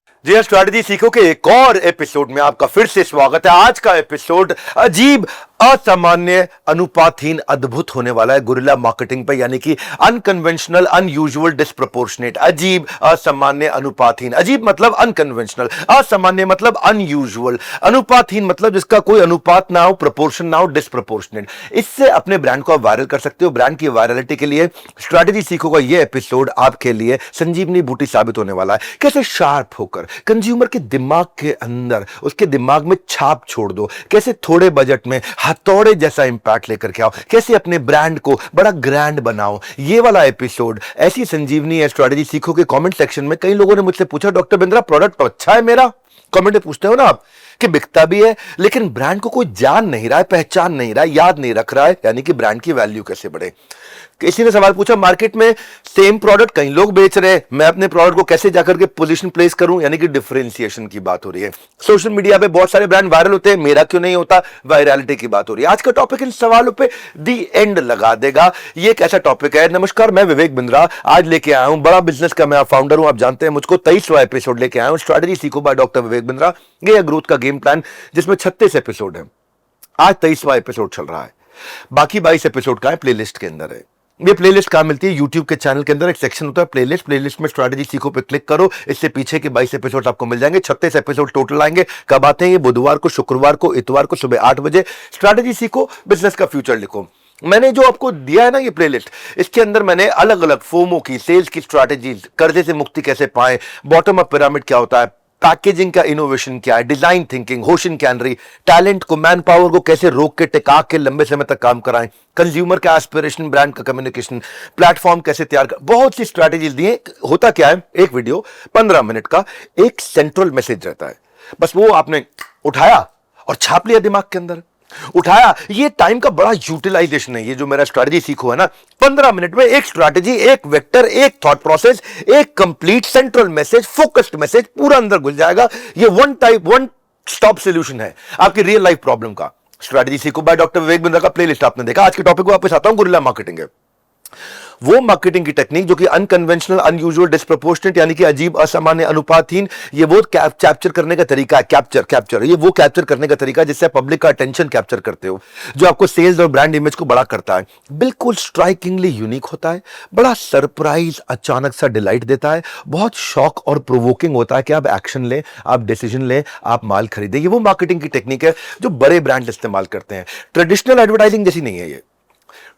जी हाँ, स्ट्रैटेजी सीखो के एक और एपिसोड में आपका फिर से स्वागत है। आज का एपिसोड अजीब, असामान्य, अनुपातहीन, अद्भुत होने वाला है गुरिल्ला मार्केटिंग पे, यानी कि अनकन्वेंशनल, अनयूजुअल, डिस्प्रोपोर्शनेट। अजीब, असामान्य, अनुपातहीन। अजीब मतलब अनकन्वेंशनल, असामान्य मतलब अनयूजुअल, अनुपातहीन मतलब जिसका कोई अनुपात ना हो, प्रोपोर्शन ना हो, डिस्प्रोपोर्शनेट। इससे अपने ब्रांड को आप वायरल कर सकते हो। ब्रांड की वायरलिटी के लिए स्ट्रैटेजी सीखो का यह एपिसोड आपके लिए संजीवनी बूटी साबित होने वाला है। कैसे शार्प होकर कंज्यूमर के दिमाग के अंदर, उसके दिमाग में छाप छोड़ दो। कैसे थोड़े बजट में हथौड़े जैसा इंपैक्ट लेकर के आओ। कैसे अपने ब्रांड को बड़ा ग्रैंड बनाओ। ये वाला एपिसोड ऐसी संजीवनी है स्ट्रैटेजी सीखो के कमेंट सेक्शन में। कई लोगों ने मुझसे पूछा, डॉक्टर बिंद्रा प्रोडक्ट तो अच्छा है मेरा। कमेंट में पूछते हो ना आप कि बिकता भी है, लेकिन ब्रांड को कोई जान नहीं रहा है, पहचान नहीं रहा है, याद नहीं रख रहा है, यानी कि ब्रांड की वैल्यू कैसे बढ़े। किसी ने सवाल पूछा, मार्केट में सेम प्रोडक्ट कई लोग बेच रहे हैं, मैं अपने प्रोडक्ट को कैसे जाकर के पोजीशन प्लेस करूं, यानी कि डिफरेंशिएशन की बात हो रही है। सोशल मीडिया पे बहुत सारे ब्रांड वायरल होते हैं, मेरा क्यों नहीं होता, वायरलिटी की बात हो रही है। आज का टॉपिक इन सवालों पे दी एंड लगा देगा। ये एक ऐसा टॉपिक है। नमस्कार, मैं विवेक बिंद्रा आज लेके आया हूं, बड़ा बिजनेस का मैं फाउंडर हूं, आप जानते हैं मुझको। 23वां एपिसोड लेके आया हूं, स्ट्रैटेजी सीखो बाय डॉक्टर विवेक बिंद्रा। ये ग्रोथ का गेम प्लान, जिसमें 36 एपिसोड है। आज 23वां एपिसोड चल रहा है, बाकी 22 एपिसोड का है प्लेलिस्ट के अंदर है। ये प्लेलिस्ट कहां मिलती है? यूट्यूब के चैनल के अंदर एक सेक्शन होता है प्लेलिस्ट। प्लेलिस्ट में स्ट्रैटेजी सीखो पे क्लिक करो, इससे पीछे के 22 एपिसोड आपको मिल जाएंगे। 36 एपिसोड टोटल आएंगे। कब आते हैं ये? बुधवार को, शुक्रवार को, इतवार को सुबह 8 बजे। स्ट्रैटेजी सीखो, बिजनेस का फ्यूचर लिखो। मैंने जो आपको दिया है ना ये प्लेलिस्ट, इसके अंदर मैंने अलग अलग फोमो की, सेल्स की स्ट्रैटेजीज, कर्जे से मुक्ति कैसे पाएं, बॉटम अप पिरामिड क्या होता है, पैकेजिंग का इनोवेशन क्या है, डिजाइन थिंकिंग, होशिन कैनरी, टैलेंट को, मैन पावर को कैसे रोक के टिका के लंबे समय तक काम कराएं, कंज्यूमर का एस्पिरेशन, ब्रांड का कम्युनिकेशन, प्लेटफॉर्म कैसे तैयार कर, बहुत सी स्ट्रैटेजीज दिए। होता क्या है, एक वीडियो 15 मिनट का, एक सेंट्रल मैसेज रहता है, बस वो आपने उठाया और छाप लिया दिमाग के अंदर। उठाया, ये टाइम का बड़ा यूटिलाइजेशन है। ये जो मेरा स्ट्रैटेजी सीखो है ना, 15 मिनट में एक स्ट्रैटेजी, एक वेक्टर, एक थॉट प्रोसेस, एक complete central message, focused message पूरा अंदर घुस जाएगा। ये वन स्टॉप सॉल्यूशन है आपकी रियल लाइफ प्रॉब्लम का। स्ट्रैटेजी सीखो बाय डॉक्टर विवेक बिंद्रा का प्लेलिस्ट आपने देखा। आज के टॉपिक को वापस आता हूं, गुरिल्ला मार्केटिंग है। वो मार्केटिंग की टेक्निक जो कि अनकन्वेंशनल, अनयूजुअल, डिस्प्रोपोर्शनेट, यानी कि अजीब, असामान्य, अनुपातहीन, ये वो कैप्चर करने का तरीका है। कैप्चर ये वो कैप्चर करने का तरीका है जिससे पब्लिक का अटेंशन कैप्चर करते हो, जो आपको सेल्स और ब्रांड इमेज को बड़ा करता है। बिल्कुल स्ट्राइकिंगली यूनिक होता है, बड़ा सरप्राइज, अचानक सा डिलाइट देता है, बहुत शॉक और प्रोवोकिंग होता है कि आप एक्शन लें, आप डिसीजन लें, आप माल खरीदें। ये वो मार्केटिंग की टेक्निक है जो बड़े ब्रांड इस्तेमाल करते हैं। ट्रेडिशनल एडवर्टाइजिंग जैसी नहीं है ये।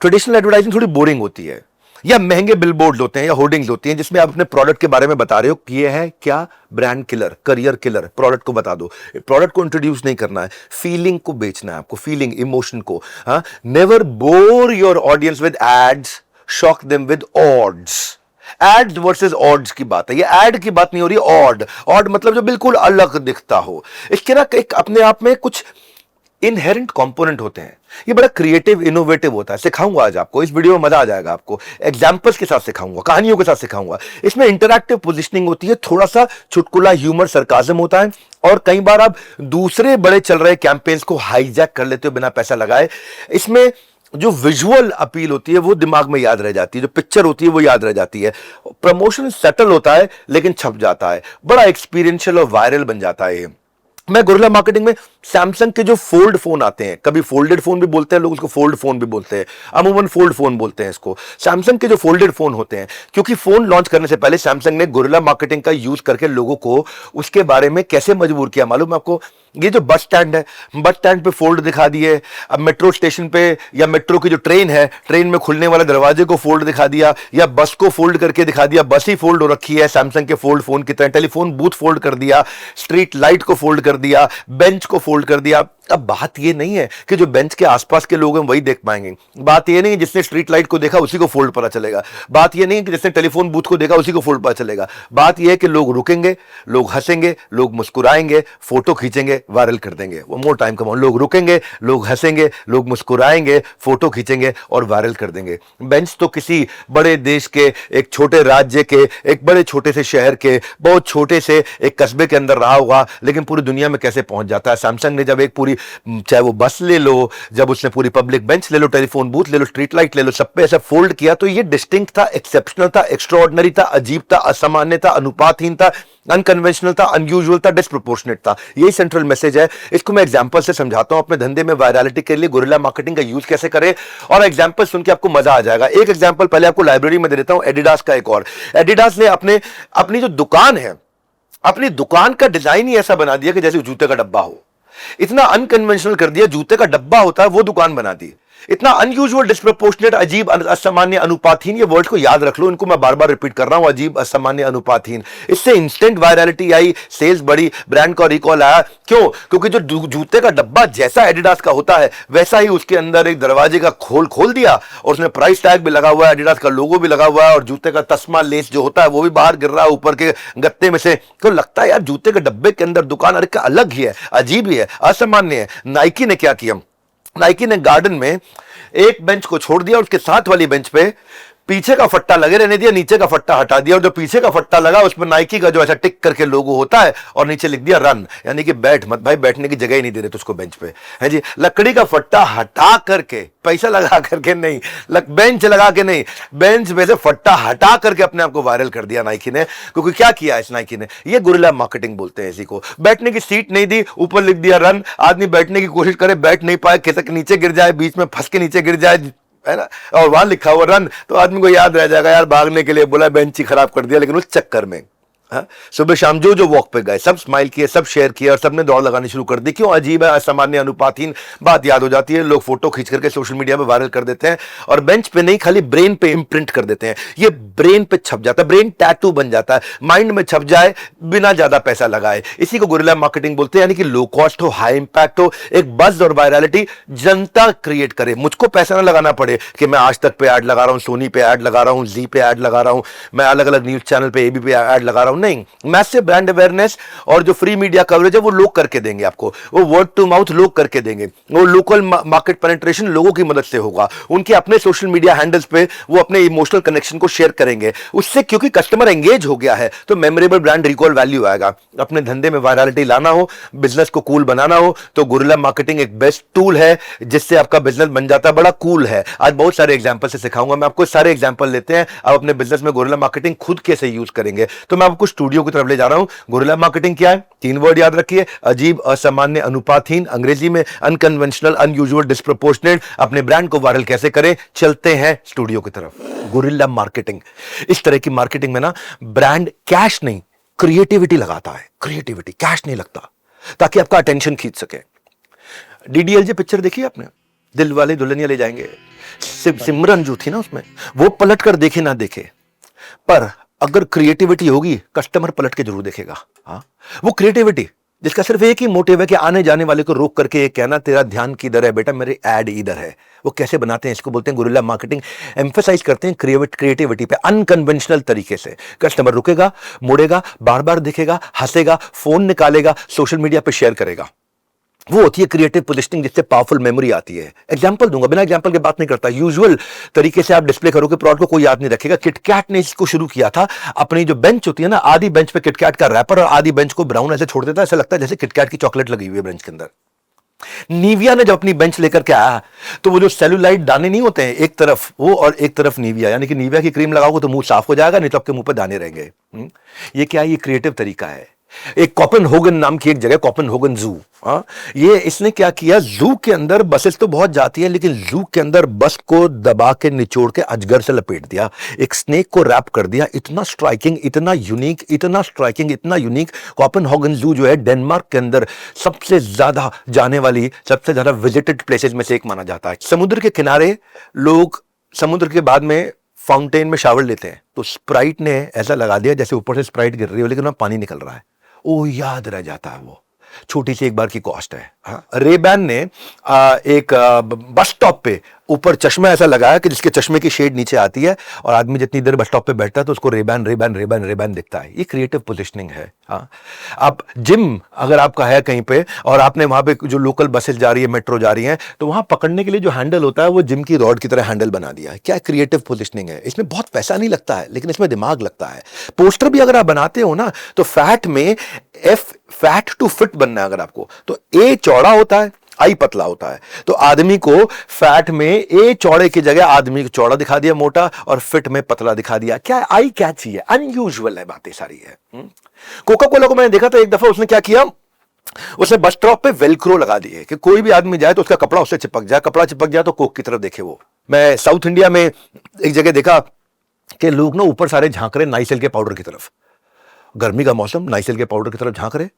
ट्रेडिशनल एडवर्टाइजिंग थोड़ी बोरिंग होती है, या महंगे बिलबोर्ड होते हैं, या होर्डिंग्स होती हैं, जिसमें आप अपने प्रोडक्ट के बारे में बता रहे हो कि ये है क्या, brand killer, career killer, product को बता दो। प्रोडक्ट को इंट्रोड्यूस नहीं करना है, फीलिंग को बेचना है आपको, फीलिंग, इमोशन को। हाँ, never bore your audience with ads, shock them with odds. Ads versus odds की बात है, ये एड की बात नहीं हो रही। ऑड मतलब जो बिल्कुल अलग दिखता हो। इसके ना एक अपने आप में कुछ इनहेरेंट कंपोनेंट होते हैं। ये बड़ा क्रिएटिव, इनोवेटिव होता है। सिखाऊंगा आज आपको, इस वीडियो में मजा आ जाएगा आपको। एग्जांपल्स के साथ सिखाऊंगा, कहानियों के साथ सिखाऊंगा। इसमें इंटरैक्टिव पोजीशनिंग होती है, थोड़ा सा चुटकुला, ह्यूमर, सरकाजम होता है, और कई बार आप दूसरे बड़े चल रहे कैंपेन्स को हाईजैक कर लेते हो बिना पैसा लगाए। इसमें जो विजुअल अपील होती है वो दिमाग में याद रह जाती है, जो पिक्चर होती है वो याद रह जाती है। प्रमोशन सेटल होता है लेकिन छप जाता है, बड़ा एक्सपीरियंशियल और वायरल बन जाता है। मैं गुरिल्ला मार्केटिंग में सैमसंग के जो फोल्ड फोन आते हैं, कभी फोल्डेड फोन भी बोलते हैं लोग उसको, फोल्ड फोन भी बोलते हैं, अमूमन फोल्ड फोन बोलते हैं इसको। सैमसंग के जो फोल्डेड फोन होते हैं, क्योंकि फोन लॉन्च करने से पहले सैमसंग ने गुरिल्ला मार्केटिंग का यूज करके लोगों को उसके बारे में कैसे मजबूर किया मालूम है आपको? ये जो बस स्टैंड है, बस स्टैंड पे फोल्ड दिखा दिए। अब मेट्रो स्टेशन पे या मेट्रो की जो ट्रेन है, ट्रेन में खुलने वाले दरवाजे को फोल्ड दिखा दिया, या बस को फोल्ड करके दिखा दिया। बस ही फोल्ड हो रखी है सैमसंग के फोल्ड फोन की तरह। टेलीफोन बूथ फोल्ड कर दिया, स्ट्रीट लाइट को फोल्ड कर दिया, बेंच को फोल्ड कर दिया। अब बात ये नहीं है कि जो बेंच के आसपास के लोग हैं वही देख पाएंगे। बात ये नहीं है जिसने स्ट्रीट लाइट को देखा उसी को फोल्ड पता चलेगा। बात ये नहीं है कि जिसने टेलीफोन बूथ को देखा उसी को फोल्ड पता चलेगा। बात ये है कि लोग रुकेंगे, लोग हंसेंगे, लोग मुस्कुराएंगे, फोटो खींचेंगे, वायरल कर देंगे। वो मोर टाइम कमाओ। लोग रुकेंगे, लोग हंसेंगे, लोग मुस्कुराएंगे, फोटो खींचेंगे और वायरल कर देंगे। बेंच तो किसी बड़े देश के, एक छोटे राज्य के, एक बड़े छोटे से शहर के, बहुत छोटे से एक कस्बे के अंदर रहा होगा, लेकिन पूरी दुनिया दुनिया में कैसे पहुंच जाता है। सैमसंग ने जब एक पूरी, चाहे वो बस ले लो, जब उसने पूरी पब्लिक बेंच ले लो, टेलीफोन बूथ ले लो, स्ट्रीट लाइट ले लो, सब पे ऐसा फोल्ड किया तो ये डिस्टिंक्ट था, एक्सेप्शनल था, एक्स्ट्राऑर्डिनरी था, अजीब था, असामान्य था, अनुपातहीन था, अनकन्वेंशनल था, अनयूजुअल था, डिस्प्रोपोर्शनेट था। यही सेंट्रल मैसेज है। इसको मैं एग्जांपल से समझाता हूं अपने धंधे में वायरलिटी के लिए गुरिल्ला मार्केटिंग का यूज कैसे करें, और एग्जांपल सुन के आपको मजा आ जाएगा। एक एग्जांपल पहले आपको लाइब्रेरी में दे देता हूं, एडिडास का एक और। एडिडास ने अपनी जो दुकान है, अपनी दुकान का डिजाइन ही ऐसा बना दिया कि जैसे जूते का डब्बा हो। इतना अनकन्वेंशनल कर दिया, जूते का डब्बा होता है वो दुकान बना दी। इतना अनयूजुअल, डिस्प्रोपोर्शनेट, अजीब, असामान्य, अनुपातहीन। ये वर्ड को याद रख लो, इनको मैं बार बार रिपीट कर रहा हूं, अजीब, असामान्य, अनुपातहीन। इससे इंस्टेंट वायरलिटी आई, सेल्स बढ़ी, ब्रांड का रिकॉल आया। क्यों? क्योंकि जो जूते का डब्बा जैसा एडिडास का होता है वैसा ही उसके अंदर एक दरवाजे का खोल दिया, और उसने प्राइस टैग भी लगा हुआ है, एडिडास का लोगो भी लगा हुआ है, और जूते का तस्मा, लेस जो होता है वो भी बाहर गिर रहा है ऊपर के गत्ते में से। तो लगता है यार जूते के डब्बे के अंदर दुकान अरे का अलग ही है, अजीब ही है, असामान्य है। नाइकी ने क्या किया? नाइकी ने गार्डन में एक बेंच को छोड़ दिया, उसके साथ वाली बेंच पे पीछे का फट्टा लगे रहने दिया, नीचे का फट्टा हटा दिया, और जो पीछे का फट्टा लगा उसमें नाइकी का जो ऐसा टिक करके लोगो होता है, और नीचे लिख दिया रन, यानी कि बैठ मत भाई, बैठने की जगह ही नहीं दे रहे तुझको बेंच पे, है जी। लकड़ी का फट्टा हटा करके, पैसा लगा करके नहीं, बेंच लगा के नहीं, बेंच में से फट्टा हटा करके अपने आप को वायरल कर दिया नाइकी ने। क्योंकि क्या किया इस नाइकी ने? ये गुरिल्ला मार्केटिंग बोलते हैं इसी को। बैठने की सीट नहीं दी, ऊपर लिख दिया रन, आदमी बैठने की कोशिश करे, बैठ नहीं पाए, खिसक नीचे गिर जाए, बीच में फंस के नीचे गिर जाए, है ना, और वहां लिखा हुआ रन, तो आदमी को याद रह जाएगा यार भागने के लिए बोला, बेंच ही खराब कर दिया। लेकिन उस चक्कर में सुबह शाम जो वॉक पे गए सब स्माइल किए, सब शेयर किए, और सबने दौड़ लगानी शुरू कर दी। क्यों? अजीब है, असामान्य, अनुपातहीन बात याद हो जाती है, लोग फोटो खींच करके सोशल मीडिया पे वायरल कर देते हैं, और बेंच पे नहीं खाली ब्रेन पे इम्प्रिंट कर देते हैं। ये ब्रेन पे छप जाता है, ब्रेन टैटू बन जाता है, माइंड में छप जाए बिना ज्यादा पैसा लगाए। इसी को गुरिल्ला मार्केटिंग बोलते हैं, यानी कि लो कॉस्ट हो, हाई इंपैक्ट हो, एक बज़ और वायरलिटी जनता क्रिएट करे। मुझको पैसा ना लगाना पड़े कि मैं आज तक पे ऐड लगा रहा हूं, सोनी पे ऐड लगा रहा हूं, जी पे ऐड लगा रहा हूं, मैं अलग अलग न्यूज चैनल पे, एबी पे ऐड लगा रहा हूं। नहीं, मैसिव ब्रांड अवेयरनेस और जो फ्री मीडिया कवरेज है वो लोग करके देंगे आपको, वो वर्ड टू माउथ लोग करके देंगे, वो लोकल मार्केट पेनिट्रेशन लोगों की मदद से होगा, उनके अपने सोशल मीडिया हैंडल्स पे वो अपने इमोशनल कनेक्शन को शेयर करेंगे उससे। क्योंकि कस्टमर एंगेज हो गया है तो मेमोरेबल ब्रांड रिकॉल वैल्यू आएगा। अपने धंधे में वायरलिटी लाना हो, बिजनेस को कूल बनाना हो, तो गुरिल्ला मार्केटिंग एक बेस्ट टूल है जिससे आपका बिजनेस बन जाता है बड़ा कूल है। आज बहुत सारे एग्जांपल से सिखाऊंगा मैं आपको, सारे एग्जांपल लेते हैं, आप अपने बिजनेस में गुरिल्ला मार्केटिंग खुद कैसे यूज करेंगे। तो मैं आपको स्टूडियो की तरफ ले जा रहा हूं। गुरिल्ला मार्केटिंग क्या है? 3 वर्ड याद रखिए, अजीब, असामान्य, अनुपातहीन, अंग्रेजी में अनकन्वेंशनल, अनयूजुअल, डिस्प्रोपोर्शनेट। अपने ब्रांड को वायरल कैसे करें, चलते हैं स्टूडियो की तरफ। गुरिल्ला मार्केटिंग, इस तरह की मार्केटिंग में ना ब्रांड कैश नहीं क्रिएटिविटी लगाता है, क्रिएटिविटी, कैश नहीं लगता, ताकि आपका अटेंशन खींच सके। डीडीएलजे पिक्चर देखी आपने, दिल वाले दुल्हनिया ले जाएंगे, सिमरन जो थी ना उसमें, वो पलट कर देखे ना देखे, पर अगर क्रिएटिविटी होगी कस्टमर पलट के जरूर देखेगा। हाँ, वो क्रिएटिविटी जिसका सिर्फ एक ही मोटिव है कि आने जाने वाले को रोक करके ये कहना, तेरा ध्यान किधर है बेटा, मेरे ऐड इधर है। वो कैसे बनाते हैं, इसको बोलते हैं गुरिल्ला मार्केटिंग। एम्फेसाइज करते हैं क्रिएटिविटी पे, अनकन्वेंशनल तरीके से। कस्टमर रुकेगा, मुड़ेगा, बार बार दिखेगा, हंसेगा, फोन निकालेगा, सोशल मीडिया पे शेयर करेगा। वो होती है क्रिएटिव पोजिशनिंग, जिससे पावरफुल मेमोरी आती है। एग्जांपल दूंगा, बिना एग्जांपल के बात नहीं करता। यूजुअल तरीके से आप डिस्प्ले करोगे प्रोडक्ट को कोई याद नहीं रखेगा। किटकैट ने इसको शुरू किया था। अपनी जो बेंच होती है ना, आधी बेंच पे किटकैट का रैपर और आधी बेंच को ब्राउन ऐसे छोड़ देता है, ऐसा लगता है जैसे किटकैट की चॉकलेट लगी हुई है बेंच के अंदर। नीविया ने जब अपनी बेंच लेकर के आया तो वो जो सेलुलाइट दाने नहीं होते हैं, एक तरफ वो और एक तरफ नीविया, यानी कि नीविया की क्रीम लगाओगे तो मुंह साफ हो जाएगा, नहीं तो आपके मुंह पे दाने रहेंगे। ये क्या है? ये क्रिएटिव तरीका है। एक कोपेनहेगन नाम की एक जगह, कोपेनहेगन जू, ये इसने क्या किया, जू के अंदर बसेस तो बहुत जाती है, लेकिन जू के अंदर बस को दबा के निचोड़ के अजगर से लपेट दिया, एक स्नेक को रैप कर दिया। इतना स्ट्राइकिंग, इतना यूनिक, इतना स्ट्राइकिंग, इतना यूनिक। कोपेनहेगन जू जो है डेनमार्क के अंदर सबसे ज्यादा जाने वाली, सबसे ज्यादा विजिटेड प्लेसेस में से एक माना जाता है। समुद्र के किनारे लोग समुद्र के बाद में फाउंटेन में शावर लेते हैं, तो स्प्राइट ने ऐसा लगा दिया जैसे ऊपर से स्प्राइट गिर रही हो लेकिन वहां पानी निकल रहा है। ओ, याद रह जाता है। वो छोटी सी एक बार की कॉस्ट है। रेबैन ने एक बस स्टॉप पे ऊपर चश्मा ऐसा लगाया कि जिसके चश्मे की शेड नीचे आती है, और आदमी जितनी देर बस स्टॉप पे बैठता है तो उसको रेबैन रेबैन रेबैन रेबैन दिखता है। ये क्रिएटिव पोजिशनिंग है। हाँ, आप जिम अगर आपका है कहीं पे और आपने वहां पे जो लोकल बसेस जा रही है, मेट्रो जा रही है, तो वहां पकड़ने के लिए जो हैंडल होता है वो जिम की रॉड की तरह हैंडल बना दिया है। क्या क्रिएटिव पोजिशनिंग है? इसमें बहुत पैसा नहीं लगता है, लेकिन इसमें दिमाग लगता है। पोस्टर भी अगर आप बनाते हो ना, तो फैट में फैट टू फिट बनना है अगर आपको, तो ए चौड़ा होता है, आई पतला होता है। तो आदमी को फैट में ए चौड़े की जगह आदमी को चौड़ा दिखा दिया मोटा, और फिट में पतला दिखा दिया। क्या आई कैची है, अनयूजुअल है, बातें सारी है। कोका कोला को मैंने देखा था एक दफा, उसने क्या किया, उसने बस स्टॉप पे वेलक्रो लगा दिए कि कोई भी आदमी जाए तो उसका कपड़ा उससे चिपक जाए, कपड़ा चिपक जाए तो कोक की तरफ देखे वो। मैं साउथ इंडिया में एक जगह देखा कि लोग ना ऊपर सारे झांक रहे नाइसिल के पाउडर की तरफ, गर्मी का मौसम, नाइसिल के पाउडर की तरफ झांक रहे।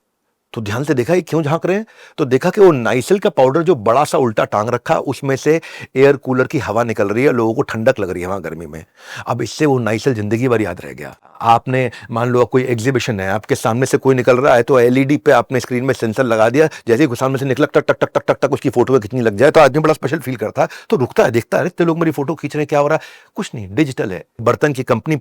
तो ध्यान से देखा ये क्यों झांक रहे हैं, तो देखा कि वो नाइसिल का पाउडर जो बड़ा सा उल्टा टांग रखा, उसमें से एयर कूलर की हवा निकल रही है, लोगों को ठंडक लग रही है वहां गर्मी में। अब इससे वो नाइसिल जिंदगी भर याद रह गया। आपने मान लो कोई एग्जीबिशन है, आपके सामने से कोई निकल रहा है, तो एलईडी पे आपने स्क्रीन में सेंसर लगा दिया, जैसे ही सामने से निकला टक टक टक टक टक टक उसकी फोटो खींचनी लग जाए, तो आदमी बड़ा स्पेशल फील करता है, तो रुकता है, देखता है, इतने लोग मेरी फोटो खींच रहे हैं, क्या हो रहा है, कुछ नहीं, डिजिटल है। बर्तन की कंपनी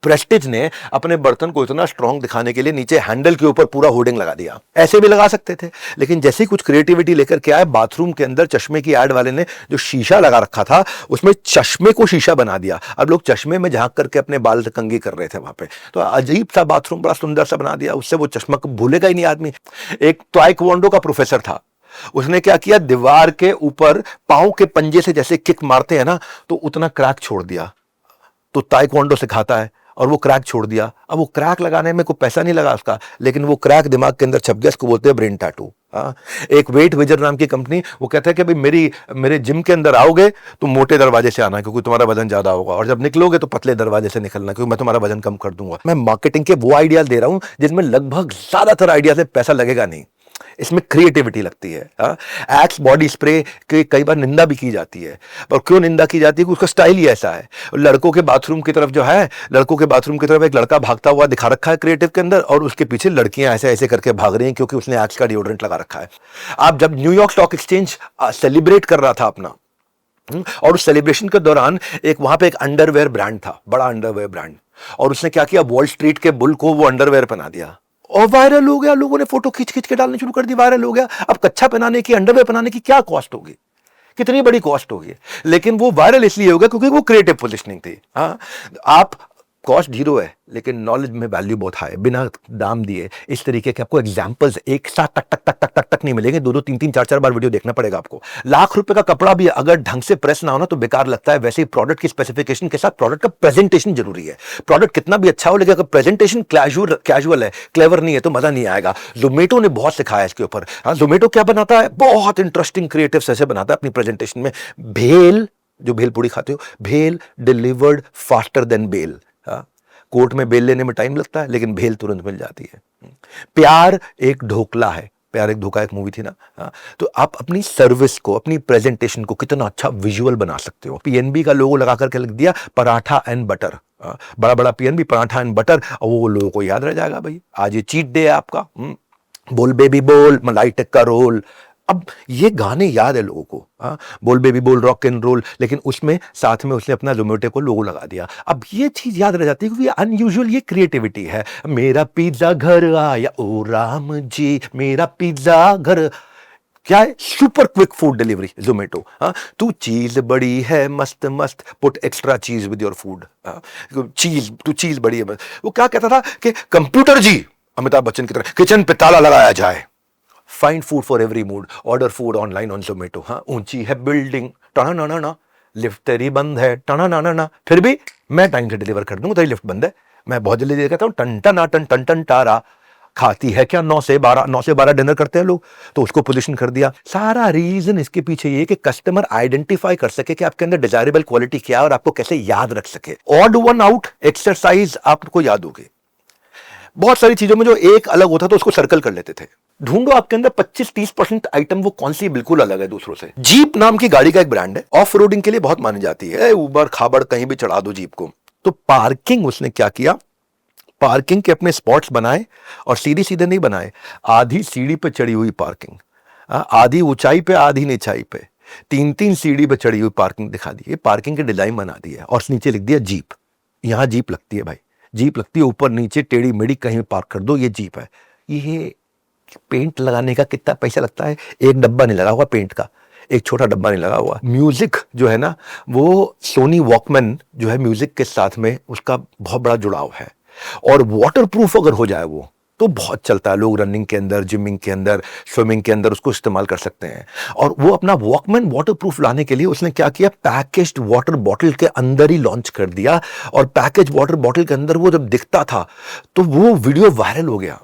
प्रेस्टीज ने अपने बर्तन को इतना स्ट्रांग दिखाने के लिए नीचे हैंडल के ऊपर पूरा होर्डिंग लगा दिया। ऐसे भी लगा सकते थे, लेकिन जैसे ही कुछ क्रिएटिविटी लेकर के आए, बाथरूम के अंदर चश्मे की एड वाले ने जो शीशा लगा रखा था, उसमें चश्मे को शीशा बना दिया। अब लोग चश्मे में झांक करके अपने बाल कंघी कर रहे थे वहां पे, तो अजीब सा बाथरूम बड़ा सुंदर सा बना दिया, उससे वो चश्मा को भूलेगा ही नहीं आदमी। एक ताइक्वांडो का प्रोफेसर था, उसने क्या किया, दीवार के ऊपर पांव के पंजे से जैसे किक मारते हैं ना, तो उतना क्रैक छोड़ दिया। तो ताइक्वांडो सिखाता है और वो क्रैक छोड़ दिया। अब वो क्रैक लगाने में कोई पैसा नहीं लगा उसका, लेकिन वो क्रैक दिमाग के अंदर छप गया, इसको बोलते हैं ब्रेन टैटू। एक वेट वेजर नाम की कंपनी, वो कहता है कि भाई मेरे जिम के अंदर आओगे तो मोटे दरवाजे से आना, क्योंकि तुम्हारा वजन ज्यादा होगा, और जब निकलोगे तो पतले दरवाजे से निकलना, क्योंकि मैं तुम्हारा वजन कम कर दूंगा। मैं मार्केटिंग के वो आइडियाज दे रहा हूं जिसमें लगभग ज्यादातर आइडिया से पैसा लगेगा नहीं, इसमें क्रिएटिविटी लगती है। एक्स बॉडी स्प्रे की कई बार निंदा भी की जाती है, पर क्यों निंदा की जाती है कि उसका स्टाइल ही ऐसा है। लड़कों के बाथरूम की तरफ जो है, लड़कों के बाथरूम की तरफ एक लड़का भागता हुआ दिखा रखा है क्रिएटिव के अंदर, और उसके पीछे लड़कियां ऐसे ऐसे करके भाग रही हैं क्योंकि उसने एक्स का डिओड्रेंट लगा रखा है। आप जब न्यूयॉर्क स्टॉक एक्सचेंज सेलिब्रेट कर रहा था अपना, और उस सेलिब्रेशन के दौरान एक वहां पे एक अंडरवेयर ब्रांड था, बड़ा अंडरवेयर ब्रांड, और उसने क्या किया, वॉल स्ट्रीट के बुल को वो अंडरवेयर पहना दिया और वायरल हो गया। लोगों ने फोटो खींच खींच के डालने शुरू कर दी, वायरल हो गया। अब कच्चा पहनाने की, अंडरवेयर पहनाने की क्या कॉस्ट होगी, कितनी बड़ी कॉस्ट होगी, लेकिन वो वायरल इसलिए हो गया क्योंकि वो क्रिएटिव पोजिशनिंग थी। आप कॉस्ट जीरो है, लेकिन नॉलेज में वैल्यू बहुत हाई है, बिना दाम दिए। इस तरीके के आपको एग्जांपल्स एक साथ टक टक टक टक टक टक नहीं मिलेंगे, दो दो तीन तीन चार चार बार वीडियो देखना पड़ेगा आपको। लाख रुपए का कपड़ा भी अगर ढंग से प्रेस ना हो ना तो बेकार लगता है। वैसे ही प्रोडक्ट की स्पेसिफिकेशन के साथ प्रोडक्ट का प्रेजेंटेशन जरूरी है। प्रोडक्ट कितना भी अच्छा हो, लेकिन अगर प्रेजेंटेशन कैजुअल है, क्लेवर नहीं है, तो मजा नहीं आएगा। जोमेटो ने बहुत सिखाया इसके ऊपर। जोमेटो क्या बनाता है, बहुत इंटरेस्टिंग क्रिएटिव ऐसे बनाता है अपनी प्रेजेंटेशन में। भेल, जो भेल पूरी खाते हो, bhel delivered faster than bail. कोर्ट में बेल लेने में टाइम लगता है, लेकिन भेल तुरंत मिल जाती है। प्यार एक ढोकला है, प्यार एक धोखा, एक मूवी थी ना। तो आप अपनी सर्विस को, अपनी प्रेजेंटेशन को कितना अच्छा विजुअल बना सकते हो। पीएनबी का लोगो लगा करके लिख दिया पराठा एंड बटर, बड़ा बड़ा पीएनबी, पराठा एंड बटर, और वो लोगों को याद रह जाएगा, भाई आज ये चीट डे है आपका। बोल बेबी बोल, मलाई टिक्का रोल। अब ये गाने याद है लोगों को, बोल बेबी बोल, रॉक एंड रोल, लेकिन उसमें साथ में उसने अपना जोमेटो को लोगो लगा दिया। अब ये चीज याद रह जाती है क्योंकि अनयूजुअल ये क्रिएटिविटी है। मेरा पिज्जा घर आया, ओ राम जी, मेरा पिज्जा घर। क्या है, super quick food delivery Zomato. तू चीज बड़ी है मस्त मस्त, पुट एक्स्ट्रा चीज विद योर फूड। चीज, तू चीज बड़ी है। वो क्या कहता था कि कंप्यूटर जी, अमिताभ बच्चन की तरह, किचन पे ताला लगाया जाए, find food for every mood, order food online on Zomato. ऊंची है बिल्डिंग, टना ना ना ना, लिफ्ट तेरी बंद है, टना ना ना ना, फिर भी मैं टाइम से डिलीवर कर दूंगा, तेरी लिफ्ट बंद है, मैं बहुत जल्दी दे कहता हूँ, टन टन टन टन टन टारा। खाती है क्या 9 से 12 डिनर करते हैं लोग, तो उसको पोजीशन कर दिया। सारा रीजन इसके पीछे ये कि कस्टमर आइडेंटिफाई कर सके कि आपके अंदर डिजायरेबल क्वालिटी क्या है और आपको कैसे याद रख सके। ऑड वन आउट एक्सरसाइज आपको याद होगी। बहुत सारी चीजों में जो एक अलग होता था उसको सर्कल कर लेते थे। ढूंढो आपके अंदर 25-30% आइटम वो कौन सी बिल्कुल अलग है दूसरों से। जीप नाम की गाड़ी का एक ब्रांड है, ऑफ रोडिंग के लिए बहुत मानी जाती है। उबर खाबड़ कहीं भी चढ़ा दो जीप को। तो पार्किंग उसने क्या किया, पार्किंग के अपने स्पॉट्स बनाए, और सीधी सीधे नहीं बनाए, आधी सीढ़ी पे चढ़ी हुई पार्किंग, आधी ऊंचाई पे आधी नीचाई पे, 3-3 सीढ़ी पे चढ़ी हुई पार्किंग दिखा दी। पार्किंग के डिजाइन बना दी है, और नीचे लिख दिया जीप। यहां जीप लगती है भाई, जीप लगती है, ऊपर नीचे टेढ़ी मेढ़ी कहीं पार्क कर दो, ये जीप है। ये पेंट लगाने का कितना पैसा लगता है, एक डब्बा नहीं लगा हुआ पेंट का, एक छोटा डब्बा नहीं लगा हुआ। म्यूजिक जो है ना, वो सोनी वॉकमैन जो है म्यूजिक के साथ में उसका बहुत बड़ा जुड़ाव है, और वाटर प्रूफ अगर हो जाए वो, तो बहुत चलता है, लोग रनिंग के अंदर, जिमिंग के अंदर, स्विमिंग के अंदर उसको इस्तेमाल कर सकते हैं। और वो अपना वॉकमैन वाटरप्रूफ लाने के लिए उसने क्या किया, पैकेज्ड वाटर बॉटल के अंदर ही लॉन्च कर दिया। और पैकेज वाटर बॉटल के अंदर वो जब दिखता था तो वो वीडियो वायरल हो गया।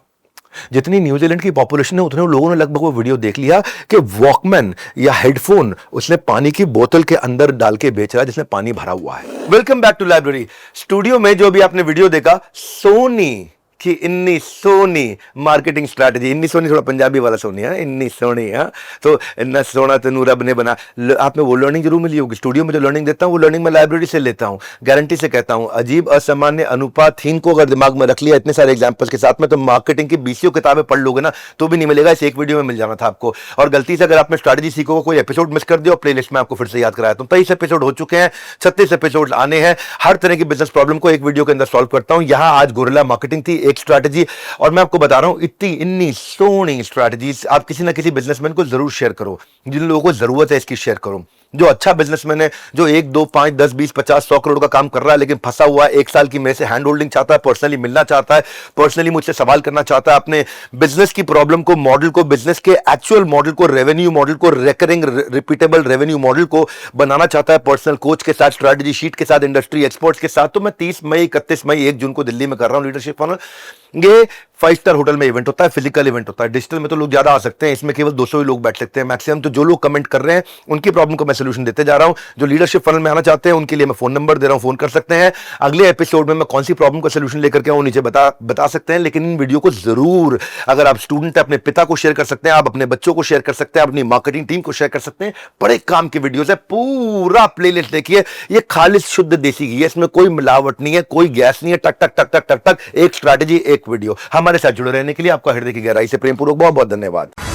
जितनी न्यूजीलैंड की पॉपुलेशन है उतने लोगों ने लगभग वो वीडियो देख लिया कि वॉकमैन या हेडफोन उसने पानी की बोतल के अंदर डाल के बेच रहा है जिसमें पानी भरा हुआ है। Welcome back to library. Studio में जो भी आपने वीडियो देखा, सोनी कि इन्नी सोनी मार्केटिंग स्ट्रैटेजी, इन्नी सोनी थोड़ा पंजाबी वाला सोनी है, इन्नी सोनी है तो इन्ना सोना तेनू रब ने बना। आप में वो लर्निंग जरूर मिली होगी। स्टूडियो में जो लर्निंग देता हूं वो लर्निंग मैं लाइब्रेरी से लेता हूं, गारंटी से कहता हूं। अजीब असामान्य अनुपात थीम को अगर दिमाग में रख लिया इतने सारे एग्जांपल्स के साथ में, तो मार्केटिंग की 20 किताबें पढ़ लोगे ना तो भी नहीं मिलेगा, इस एक वीडियो में मिल जाना था आपको। और गलती से अगर आपने स्ट्रैटेजी सीखोगे, कोई एपिसोड मिस कर दिया, प्लेलिस्ट में आपको फिर से याद कराया। तो 23 एपिसोड हो चुके हैं, 36 एपिसोड आने हैं। हर तरह की बिजनेस प्रॉब्लम को एक वीडियो के अंदर सॉल्व करता हूं। यहां आज गुरिल्ला मार्केटिंग थी, एक स्ट्रैटेजी, और मैं आपको बता रहा हूं इतनी सोनी स्ट्रैटेजीज आप किसी ना किसी बिजनेसमैन को जरूर शेयर करो, जिन लोगों को जरूरत है इसकी शेयर करो। जो अच्छा बिजनेसमैन है, जो 1, 2, 5, 10, 20, 50, 100 करोड़ का काम कर रहा है लेकिन फंसा हुआ है, 1 साल की मेरे से हैंड होल्डिंग चाहता है, पर्सनली मिलना चाहता है, पर्सनली मुझसे सवाल करना चाहता है, अपने बिजनेस की प्रॉब्लम को, मॉडल को, बिजनेस के एक्चुअल मॉडल को, रेवेन्यू मॉडल को, रिकरिंग रिपीटेबल रेवेन्यू मॉडल को बनाना चाहता है, पर्सनल कोच के साथ, स्ट्रैटेजी शीट के साथ, इंडस्ट्री एक्सपर्ट्स के साथ। तो मैं 30 मई, 31 मई, 1 जून को दिल्ली में कर रहा हूं लीडरशिप फनल। ये 5 स्टार होटल में इवेंट होता है, फिजिकल इवेंट होता है। डिजिटल में तो लोग ज्यादा आ सकते हैं, इसमें केवल 200 ही लोग बैठ सकते हैं मैक्सिमम। तो जो लोग कमेंट कर रहे हैं उनकी प्रॉब्लम को मैं सोल्यूशन देते जा रहा हूं। जो लीडरशिप फनल में आना चाहते हैं उनके लिए मैं फोन नंबर दे रहा हूं, फोन कर सकते हैं। अगले एपिसोड में मैं कौन सी प्रॉब्लम का सोल्यूशन लेकर के आऊं नीचे बता सकते हैं। लेकिन इन वीडियो को जरूर, अगर आप स्टूडेंट है, अपने पिता को शेयर कर सकते हैं, आप अपने बच्चों को शेयर कर सकते हैं, अपनी मार्केटिंग टीम को शेयर कर सकते हैं। बड़े काम की वीडियोस है, पूरा प्लेलिस्ट देखिए। ये खालिश शुद्ध देसी घी है, इसमें कोई मिलावट नहीं है, कोई गैस नहीं है। टक टक टक टक टक टक, एक स्ट्रैटेजी, एक वीडियो। हमारे साथ जुड़े रहने के लिए आपका हृदय की गहराई से प्रेमपूर्वक बहुत बहुत धन्यवाद।